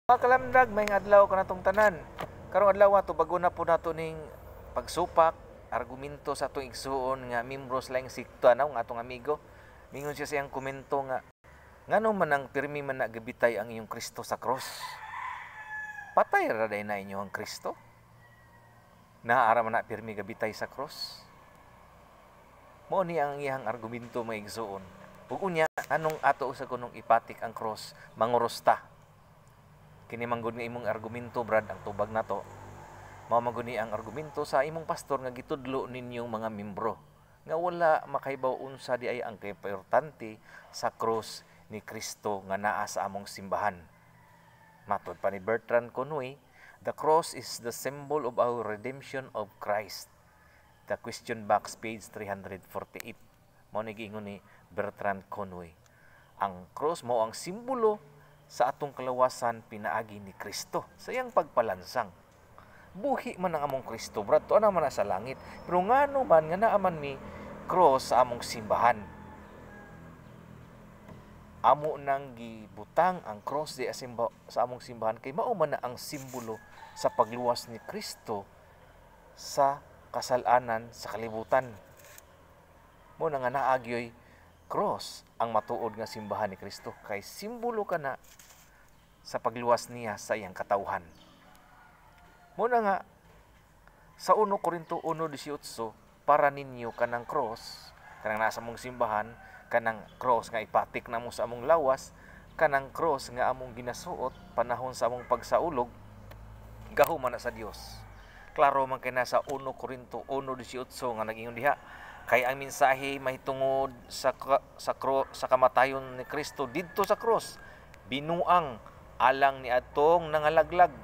Mga kalamdag, may adlaw ka natong tanan. Karong adlaw ato bago na po nato ning pagsupak, argumento sa atong igsuon nga membros laing sikta na nga atong amigo. Mingon siya siyang komento nga ngano man ang pirmi man nagabitay ang iyong Kristo sa cross. Patay ra day na inyo ang Kristo. Naara man na pirmi gabitay sa cross. Mao ni ang iyang argumento may igsuon. Ug unya anong ato usa kunong ipatik ang cross mangurosta. Kini manggod nga imong argumento brad ang tubag nato. Mao manggod ni ang argumento sa imong pastor nga gitudlo ninyong mga membro nga wala makaibaw unsa di ay ang importante sa cross ni Kristo nga naa sa among simbahan. Matod pa ni Bertrand Conway, the cross is the symbol of our redemption of Christ. The question box, page 348. Mao ni giingon ni Bertrand Conway. Ang cross mao ang simbolo sa atong kalawasan pinaagi ni Kristo sa iyang pagpalansang. Buhi man ang among Kristo, brad, to na man sa langit. Pero ngano man nga naaman mi cross sa among simbahan. Amo nang gibutang ang cross di sa among simbahan kay mao man na ang simbolo sa pagluwas ni Kristo sa kasalanan sa kalibutan. Mo na nga naagyoy cross ang matuod nga simbahan ni Kristo kay simbolo kana sa pagluwas niya sa iyang katawhan. Muna nga sa 1 Corinto 1:18 para ninyo kanang cross kanang nasa mong simbahan, kanang cross nga ipatik na mo sa among lawas, kanang cross nga among ginasuot panahon sa among pagsaulog, gahuman na sa Dios. Klaro man kay nasa 1 Corinto 1:18 nga nagingon diha, kay ang mensahe mahitungod sa kamatayon ni Kristo didto sa cross binuang alang ni atong nangalaglag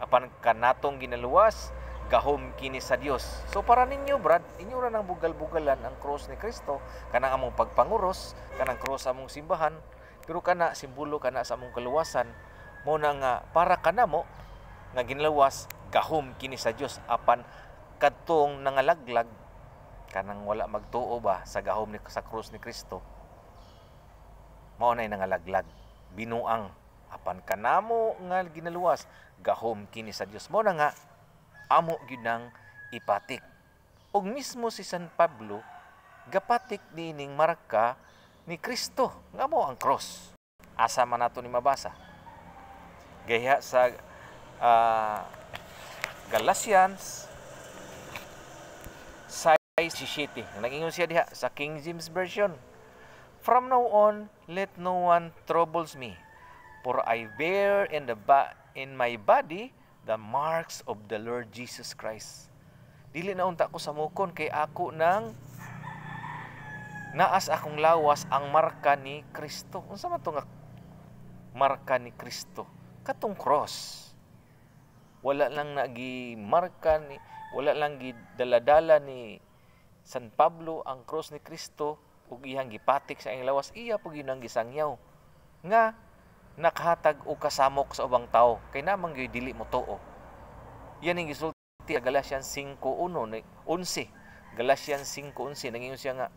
apan kanatong ginaluwas gahom kini sa Dios. So para ninyo brad, inyo ra nang bugal-bugalan ang cross ni Kristo kanang among pagpanguros, kanang cross sa among simbahan, pero kana simbolo kana sa among kaluwasan mo na nga para kanamo nga ginlawas gahom kini sa Dios apan kadtong nangalaglag kanang wala magtuo ba sa gahom ni sa krus ni Kristo, mao nay nangalaglag binuang apan kanamo nga ginaluwas gahom kini sa Dios. Mao na nga amo gyud nang ipatik. Og mismo si San Pablo gapatik nining marka ni Kristo nga mao ang cross. Asa man nato ni mabasa gaya sa Galatians 17. Nag-ingon siya diha sa King James Version. From now on, let no one troubles me, for I bear in my body the marks of the Lord Jesus Christ. Dili na unta ko sa mukon kay ako nang naas akong lawas ang marka ni Kristo. Unsa man to nga marka ni Kristo? Katong cross. Wala lang marka ni, wala lang gidaladala ni San Pablo ang cross ni Kristo ug iyang gipatik sa iyang lawas, iya po ginang gisangyaw nga nakahatag og kasamok sa ubang tao kay namang gyud dili mo tuo. Yan ang gisulti sa Galatians 5:11. Galatians 5:11 nangingon siya nga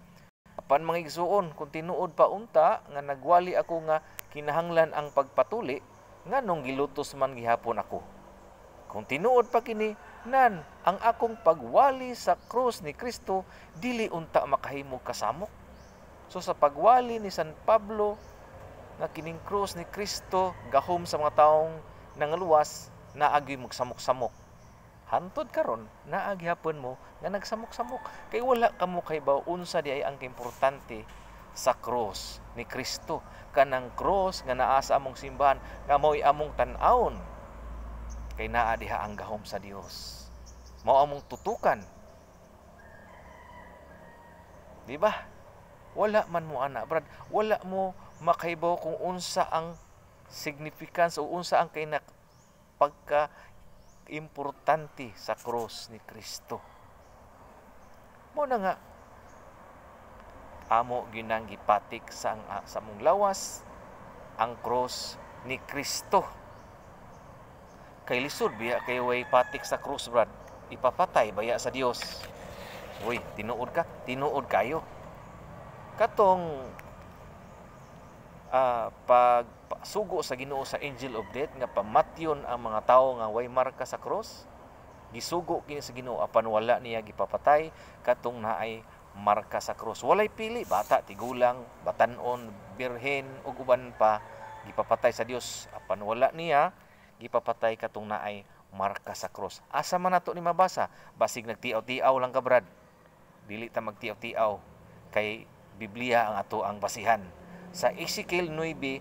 apan mga igsuon kung tinuod pa unta nga nagwali ako nga kinahanglan ang pagpatuli nganong gilutos man gihapon ako. Kung tinuod pa kini nan ang akong pagwali sa krus ni Kristo dili unta makahimo kasamok. So sa pagwali ni San Pablo nga kining krus ni Kristo gahom sa mga taong nangaluwas naagi magsamok-samok. Hantod karon naagi hapon mo nga nagsamok-samok kay wala kamo kaybaw unsa di ay ang importante sa krus ni Kristo, kanang krus nga naa sa among simbahan nga mao'y among tan-awon kay naa diha ang gahom sa Dios. Mao among tutukan. Di ba? Wala man mo ana, brad. Wala mo makaibaw kung unsa ang significance o unsa ang pagka importante sa cross ni Kristo. Mo na nga amo ginang gipatik sa among lawas ang cross ni Kristo. Kay lisod biya kay way patik sa cross, brad, ipapatay baya sa Dios. Uy, tinuod kayo. Katong sugo sa Ginoo sa angel of death nga pamatyon ang mga tawo nga way marka sa cross. Gisugo kini sa Ginoo apan wala niya gipapatay katong naay marka sa cross. Walay pili, bata, tigulang, batanon, birhen ug uban pa gipapatay sa Dios apan wala niya gipapatay katong naay marka sa cross. Asa man nato ni mabasa? Basig nagtiaw-tiaw lang ka, brad. Dili ta magtiaw-tiaw kay Biblia ang ato ang basihan. Sa Ezekiel 9:4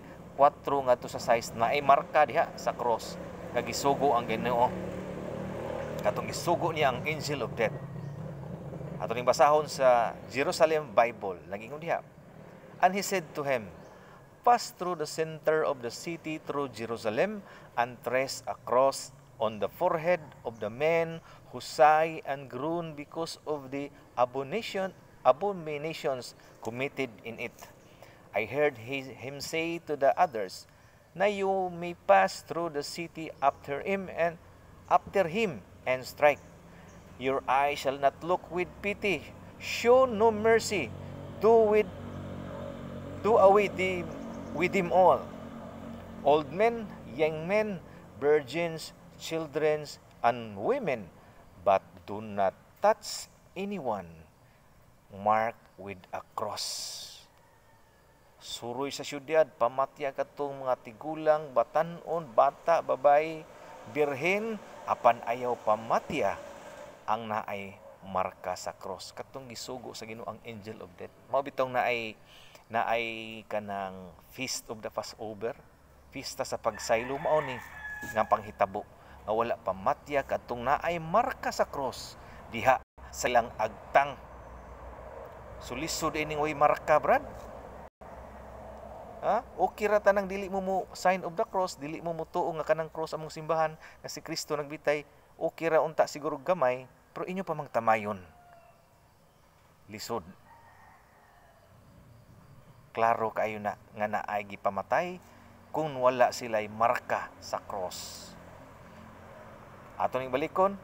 ngadto sa 6 naay marka diha sa cross nga gisugo ang Ginoo. Katong gisugo niya ang angel of death. Ato ning basahon sa Jerusalem Bible, nagingon diha. And he said to him, pass through the center of the city through Jerusalem and trace a cross on the forehead of the men who sigh and groan because of the abominations committed in it. I heard him say to the others, now you may pass through the city after him and strike. Your eye shall not look with pity, show no mercy, do away with him all. Old men, young men, virgins, children, and women, but do not touch anyone marked with a cross. Suroy sa syudad, pamatya katong mga tigulang, batanon, bata, babay, birhen, apan ayaw pamatya ang naay marka sa cross. Katong gisugo sa Ginoo ang angel of death. Mao bitong naay kanang feast of the Passover, pista sa pagsaylo, mao ni nga panghitabo nga wala pamatya katong naay marka sa cross diha sa ilang agtang. Sulisod ining way marka, brad. Okay ra tanang dili mo sign of the cross, dili mo tuo nga kanang cross among simbahan nga si Kristo nagbitay. Okay ra unta siguro gamay, pero inyo pa mangtamayon. Lisod. Klaro kayo na nga naay gipamatay kung wala sila'y marka sa cross. Ato ning balikon,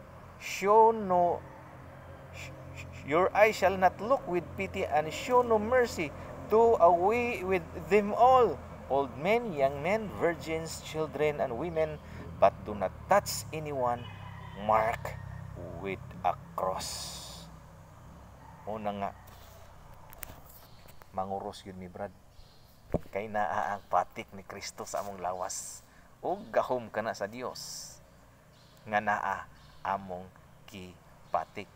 your eye shall not look with pity and show no mercy. Do away with them all, old men, young men, virgins, children, and women, but do not touch anyone marked with a cross. Una nga, manguros yun ni brad. Kay naa ang patik ni Kristo sa among lawas. O gahom ka na sa Dios. Nga naa among kipatik.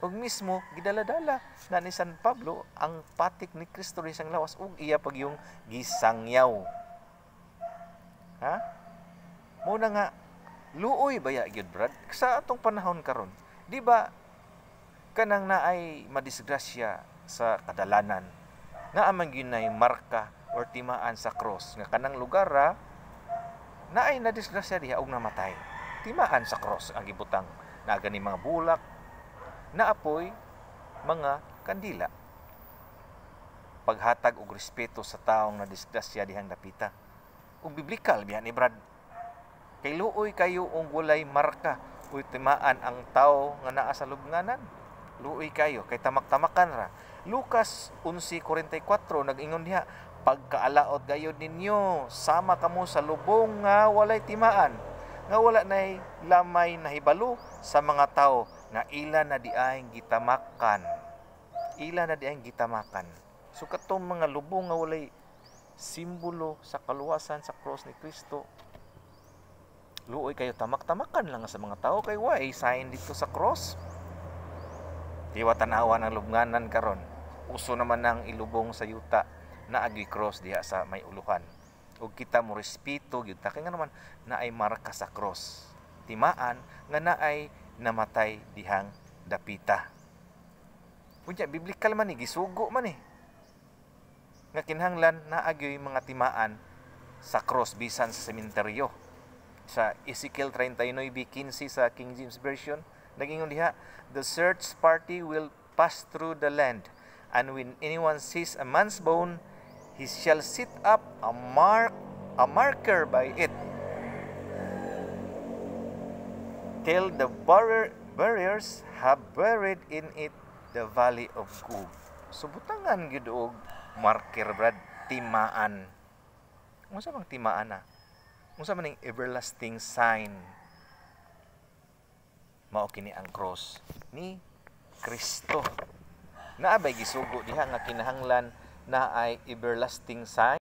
Ug mismo gidala-dala na ni San Pablo ang patik ni Kristo rin sang lawas ug iya pag yung gisangyaw. Muna nga luoy baya gyud, brad, sa atong panahon karon. Di ba kanang naay madisgrasya sa kadalanan nga amang ginay marka or timaan sa cross nga kanang lugar naay nadisgrasya diha og namatay. Timaan sa cross ang gibutang na gani mga bulak, naapoy mga kandila. Paghatag og respeto sa taong nadisgrasya dihang dapita. Ug biblikal biya ni brad. Kay luoy kayo ung walay marka uy timaan ang tao nga naa sa lubnganan. Luoy kayo kay tamak-tamakan ra. Lucas 11:44 nag-ingon diha, pagkaalaot gayud ninyo sama kamo sa lubong nga walay timaan, nga wala nay lamay nahibalo sa mga tao nga ila na diayng gitamakan. Ila na diayng gitamakan. So katong mga lubong nga walay simbolo sa kaluwasan sa cross ni Kristo, luoy kayo tamak-tamakan lang sa mga tao kay way sign dito sa cross. Diwa tanawa ng lubnganan karon. Uso naman ng ilubong sa yuta na agi cross diha sa may uluhan. Ug kita mo respeto gyud ta kay nga naman naay marka sa cross. Timaan nga naay namatay dihang dapita. Unya biblikal man ni gisugo man nga kinahanglan naagyoy mga timaan sa cross bisan sa sementeryo. Sa Ezekiel 39:15 sa King James Version nagingon diha, the search party will pass through the land, and when anyone sees a man's bone, he shall set up a marker by it, till the buriers have buried in it the valley of Gog. So butangan gyud og marker, brad, timaan. unsa mang timaan na? Unsa man ning everlasting sign? Mao kini ang cross ni Kristo. Naabay gisugo diha nga kinahanglan na ay everlasting sign?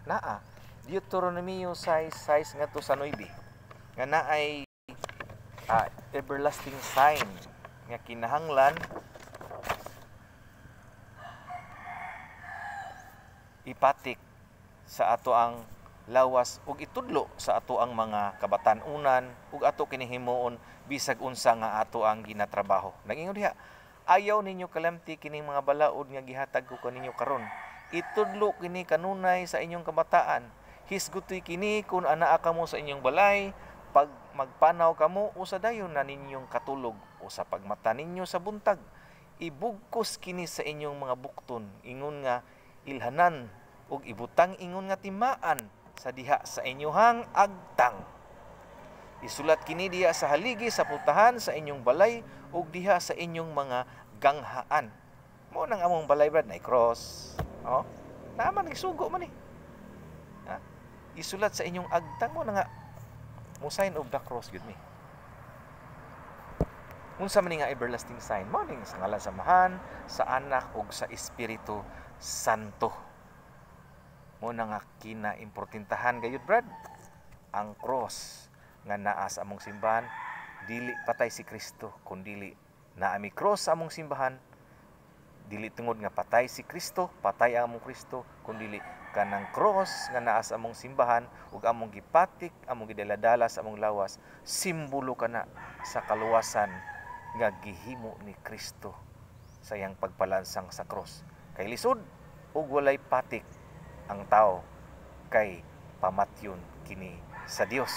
Naa. Deuteronomy 6:6 ngadto sa 9 nga na ay everlasting sign nga kinahanglan ipatik sa ato ang lawas ug itudlo sa ato ang mga kabatan-unan ug ato kini himuon bisag unsa nga ato ang ginatrabaho. Nagingon diha, ayaw ninyo kalamti kining mga balaod nga gihatag ko kaninyo karon. Itudlo kini kanunay sa inyong kabataan. Hisgutoy kini kun anaa kamo sa inyong balay, pag magpanaw kamo usa dayon na ninyong katulog o sa pagmata ninyo sa buntag. Ibugkos kini sa inyong mga bukton, ingon nga ilhanan ug ibutang ingon nga timaan sa diha sa inyohang agtang. Isulat kini diha sa haligi sa putahan sa inyong balay ug diha sa inyong mga ganghaan. Mo nang among balay brad na cross. Oh, naman isugo man eh. Ha? Isulat sa inyong agtang mo na nga mo sign of the cross gud mi. Unsa man nga everlasting sign? Mo ning sa ngalan sa Amahan, sa Anak ug sa Espiritu Santo. Mo na nga kinaimportantahan gayud brad ang cross nga naa sa among simbahan. Dili patay si Kristo kundi naa mi cross sa among simbahan. Dili tungod nga patay si Kristo, patay ang among Kristo, kundi kanang cross nga naa sa among simbahan ug among gipatik, among gidaladala sa among lawas, simbolo kana sa kaluwasan nga gihimo ni Kristo sa iyang pagpalansang sa cross. Kay lisod ug walay patik ang tao kay pamatyon kini sa Dios.